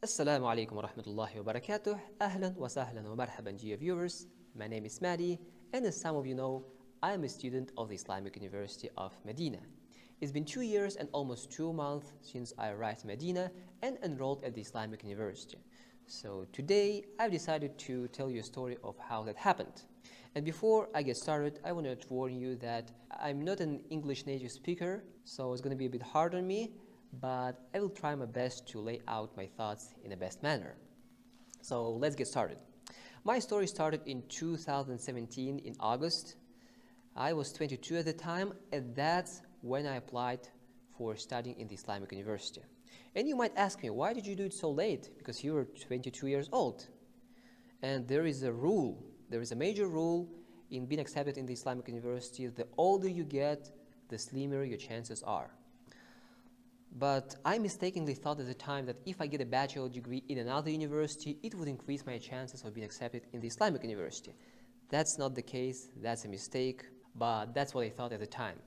Assalamu alaikum wa rahmatullahi wa barakatuh. Ahlan wa sahlan wa marhaban, dear viewers. My name is Madi, and as some of you know, I am a student of the Islamic University of Madinah. It's been 2 years and almost 2 months since I arrived in Medina and enrolled at the Islamic University. So today, I've decided to tell you a story of how that happened. And before I get started, I want to warn you that I'm not an English native speaker, so it's going to be a bit hard on me, but I will try my best to lay out my thoughts in the best manner. So let's get started. My story started in 2017 in August. I was 22 at the time, and that's when I applied for studying in the Islamic University. And you might ask me, why did you do it so late? Because you were 22 years old. And there is a rule, there is a major rule in being accepted in the Islamic University. The older you get, the slimmer your chances are. But I mistakenly thought at the time that if I get a bachelor degree in another university, it would increase my chances of being accepted in the Islamic University. That's not the case, that's a mistake, but that's what I thought at the time.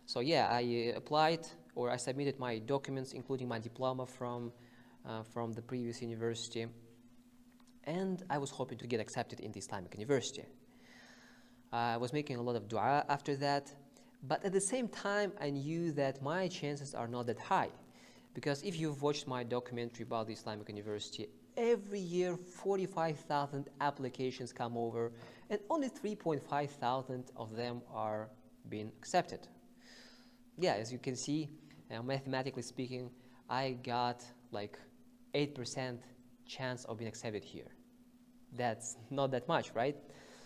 So yeah, I applied, or I submitted my documents, including my diploma from the previous university, and I was hoping to get accepted in the Islamic University. I was making a lot of dua after that, but at the same time, I knew that my chances are not that high, because if you've watched my documentary about the Islamic University, every year 45,000 applications come over, and only 3.5 thousand of them are being accepted. Yeah, as you can see, mathematically speaking, I got like 8% chance of being accepted here. That's not that much, right?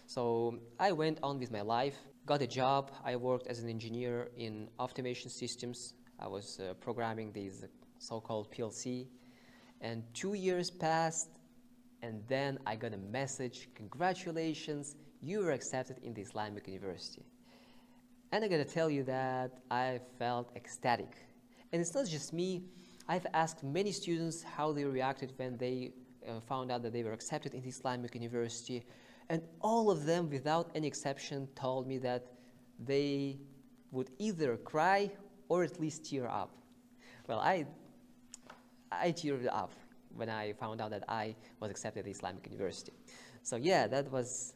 So I went on with my life, got a job. I worked as an engineer in automation systems. I was programming these so-called PLC. And 2 years passed, and then I got a message, congratulations, you were accepted in the Islamic University. And I gotta tell you that I felt ecstatic. And it's not just me. I've asked many students how they reacted when they found out that they were accepted in the Islamic University. And all of them, without any exception, told me that they would either cry or at least tear up. Well, I teared up when I found out that I was accepted at the Islamic University. So yeah, that was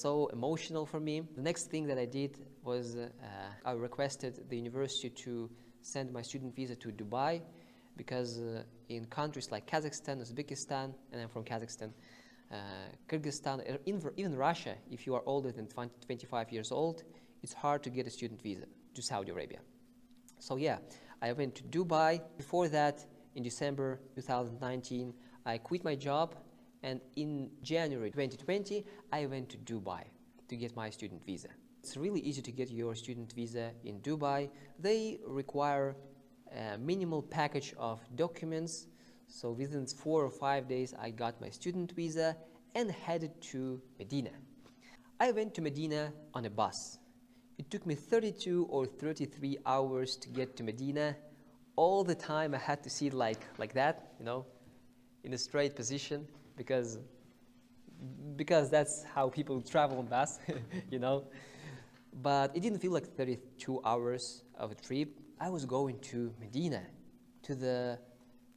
so emotional for me. The next thing that I did was I requested the university to send my student visa to Dubai, because in countries like Kazakhstan, Uzbekistan, and I'm from Kazakhstan, Kyrgyzstan, even Russia, if you are older than 25 years old, it's hard to get a student visa to Saudi Arabia. So yeah, I went to Dubai. Before that, in December 2019, I quit my job, and in January 2020, I went to Dubai to get my student visa. It's really easy to get your student visa in Dubai. They require a minimal package of documents. So within 4 or 5 days, I got my student visa and headed to Medina. I went to Medina on a bus. It took me 32 or 33 hours to get to Medina. All the time I had to sit like that, you know, in a straight position, because that's how people travel on bus, you know. But it didn't feel like 32 hours of a trip. I was going to Medina, to the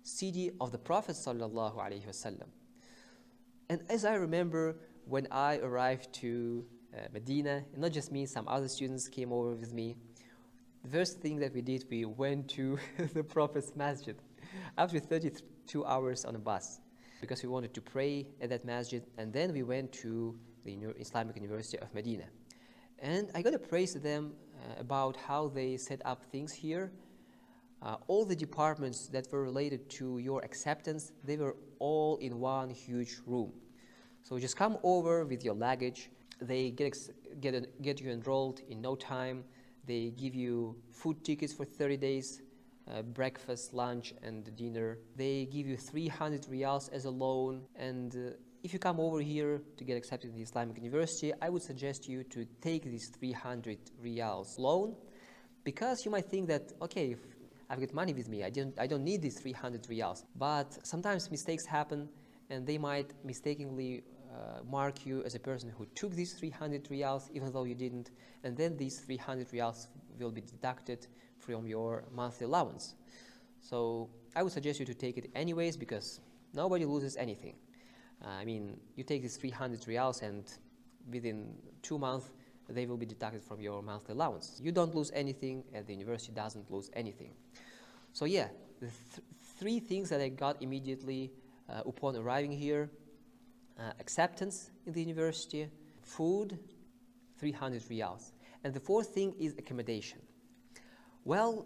city of the Prophet sallallahu alaihi wasallam. And as I remember, when I arrived to Medina, and not just me, some other students came over with me. The first thing that we did, we went to the Prophet's masjid after 32 hours on a bus, because we wanted to pray at that masjid, and then we went to the Islamic University of Medina. And I got to praise them about how they set up things here. All the departments that were related to your acceptance, they were all in one huge room. So just come over with your luggage. They get you enrolled in no time. They give you food tickets for 30 days, breakfast, lunch, and dinner. They give you 300 riyals as a loan. And if you come over here to get accepted in the Islamic University, I would suggest you to take this 300 riyals loan, because you might think that, okay, if I've got money with me, I don't need these 300 riyals. But sometimes mistakes happen, and they might mistakenly mark you as a person who took these 300 riyals even though you didn't, and then these 300 riyals will be deducted from your monthly allowance. So I would suggest you to take it anyways, because nobody loses anything. I mean, you take these 300 riyals and within 2 months, they will be deducted from your monthly allowance. You don't lose anything, and the university doesn't lose anything. So yeah, the three things that I got immediately upon arriving here: acceptance in the university, food, 300 riyals. And the fourth thing is accommodation. Well,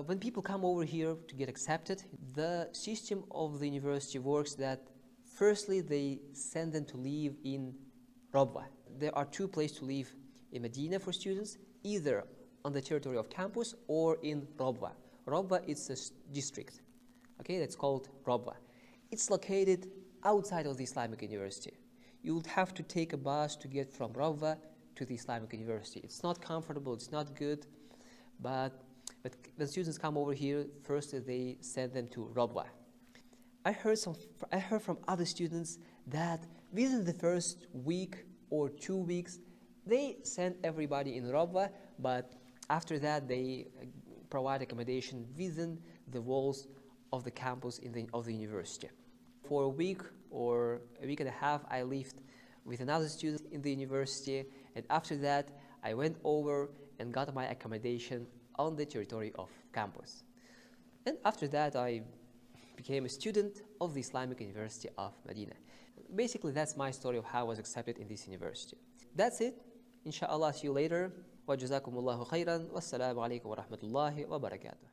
when people come over here to get accepted, the system of the university works that firstly they send them to live in Rabwa. There are two places to live in Medina for students, either on the territory of campus or in Rabwa. Rabwa is a district, okay, that's called Rabwa. It's located outside of the Islamic University. You would have to take a bus to get from Rabwa to the Islamic University. It's not comfortable, it's not good, but when students come over here, first they send them to Rabwa. I heard from other students that within the first week or 2 weeks, they send everybody in Rabwa, but after that they provide accommodation within the walls of the campus of the university. For a week or a week and a half, I lived with another student in the university, and after that I went over and got my accommodation on the territory of campus. And after that I became a student of the Islamic University of Madinah. Basically, that's my story of how I was accepted in this university. That's it. Insha'Allah, see you later. Wa jazakumullahu khairan. Wassalamu alaikum wa rahmatullahi wa barakatuh.